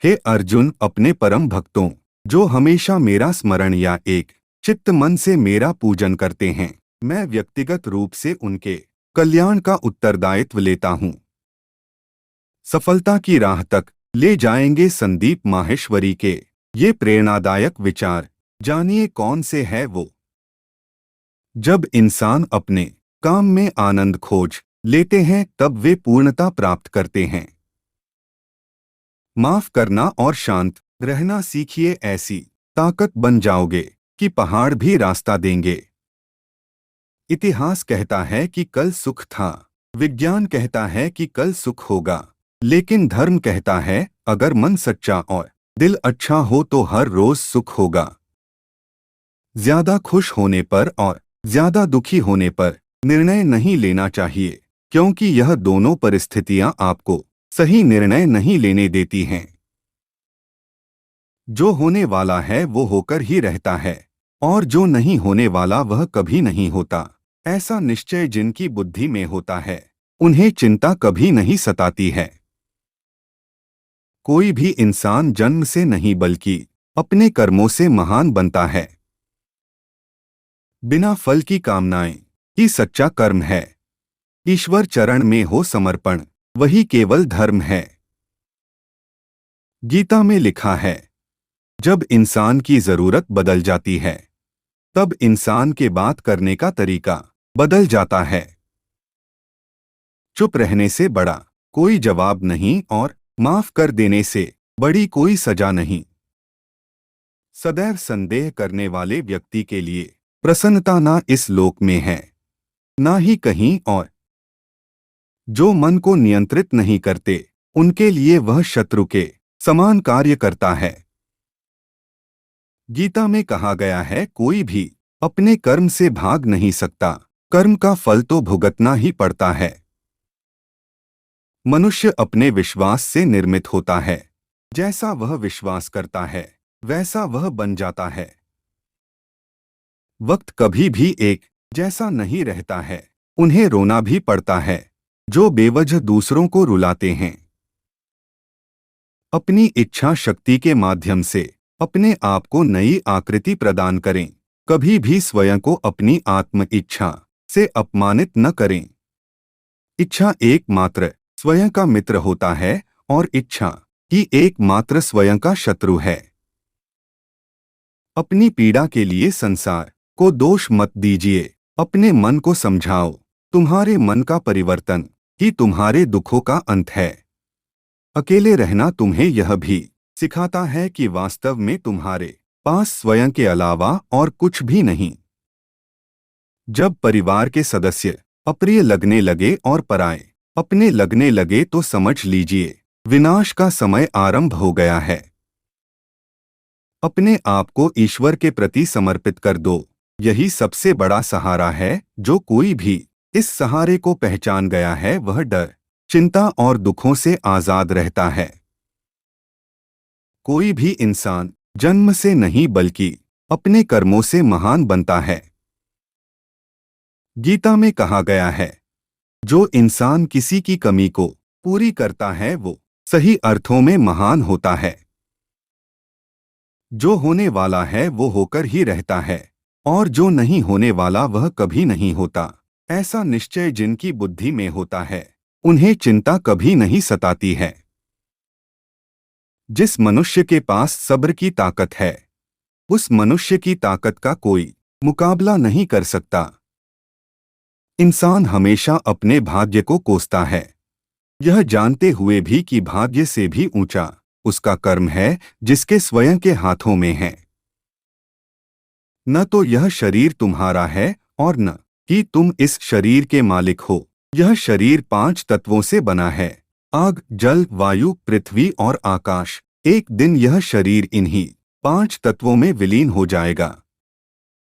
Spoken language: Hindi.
हे अर्जुन, अपने परम भक्तों जो हमेशा मेरा स्मरण या एक चित्त मन से मेरा पूजन करते हैं, मैं व्यक्तिगत रूप से उनके कल्याण का उत्तरदायित्व लेता हूँ। सफलता की राह तक ले जाएंगे संदीप माहेश्वरी के ये प्रेरणादायक विचार। जानिए कौन से है वो। जब इंसान अपने काम में आनंद खोज लेते हैं तब वे पूर्णता प्राप्त करते हैं। माफ करना और शांत रहना सीखिए, ऐसी ताकत बन जाओगे कि पहाड़ भी रास्ता देंगे। इतिहास कहता है कि कल सुख था, विज्ञान कहता है कि कल सुख होगा, लेकिन धर्म कहता है अगर मन सच्चा और दिल अच्छा हो तो हर रोज सुख होगा। ज्यादा खुश होने पर और ज्यादा दुखी होने पर निर्णय नहीं लेना चाहिए, क्योंकि यह दोनों परिस्थितियां आपको सही निर्णय नहीं लेने देती हैं। जो होने वाला है वो होकर ही रहता है, और जो नहीं होने वाला वह कभी नहीं होता। ऐसा निश्चय जिनकी बुद्धि में होता है उन्हें चिंता कभी नहीं सताती है। कोई भी इंसान जन्म से नहीं बल्कि अपने कर्मों से महान बनता है। बिना फल की कामनाएं ही सच्चा कर्म है। ईश्वर चरण में हो समर्पण, वही केवल धर्म है। गीता में लिखा है, जब इंसान की जरूरत बदल जाती है तब इंसान के बात करने का तरीका बदल जाता है। चुप रहने से बड़ा कोई जवाब नहीं और माफ कर देने से बड़ी कोई सजा नहीं। सदैव संदेह करने वाले व्यक्ति के लिए प्रसन्नता ना इस लोक में है ना ही कहीं और। जो मन को नियंत्रित नहीं करते उनके लिए वह शत्रु के समान कार्य करता है। गीता में कहा गया है, कोई भी अपने कर्म से भाग नहीं सकता, कर्म का फल तो भुगतना ही पड़ता है। मनुष्य अपने विश्वास से निर्मित होता है। जैसा वह विश्वास करता है वैसा वह बन जाता है। वक्त कभी भी एक जैसा नहीं रहता है, उन्हें रोना भी पड़ता है जो बेवजह दूसरों को रुलाते हैं। अपनी इच्छा शक्ति के माध्यम से अपने आप को नई आकृति प्रदान करें। कभी भी स्वयं को अपनी आत्म इच्छा से अपमानित न करें। इच्छा एकमात्र स्वयं का मित्र होता है और इच्छा ही एकमात्र स्वयं का शत्रु है। अपनी पीड़ा के लिए संसार को दोष मत दीजिए, अपने मन को समझाओ। तुम्हारे मन का परिवर्तन ही तुम्हारे दुखों का अंत है। अकेले रहना तुम्हें यह भी सिखाता है कि वास्तव में तुम्हारे पास स्वयं के अलावा और कुछ भी नहीं। जब परिवार के सदस्य अप्रिय लगने लगे और पराये अपने लगने लगे तो समझ लीजिए विनाश का समय आरंभ हो गया है। अपने आप को ईश्वर के प्रति समर्पित कर दो, यही सबसे बड़ा सहारा है। जो कोई भी इस सहारे को पहचान गया है वह डर, चिंता और दुखों से आजाद रहता है। कोई भी इंसान जन्म से नहीं बल्कि अपने कर्मों से महान बनता है। गीता में कहा गया है, जो इंसान किसी की कमी को पूरी करता है वो सही अर्थों में महान होता है। जो होने वाला है वो होकर ही रहता है, और जो नहीं होने वाला वह कभी नहीं होता। ऐसा निश्चय जिनकी बुद्धि में होता है उन्हें चिंता कभी नहीं सताती है। जिस मनुष्य के पास सब्र की ताकत है उस मनुष्य की ताकत का कोई मुकाबला नहीं कर सकता। इंसान हमेशा अपने भाग्य को कोसता है, यह जानते हुए भी कि भाग्य से भी ऊंचा उसका कर्म है जिसके स्वयं के हाथों में है। न तो यह शरीर तुम्हारा है और न कि तुम इस शरीर के मालिक हो। यह शरीर 5 तत्वों से बना है, आग, जल, वायु, पृथ्वी और आकाश। एक दिन यह शरीर इन्हीं 5 तत्वों में विलीन हो जाएगा।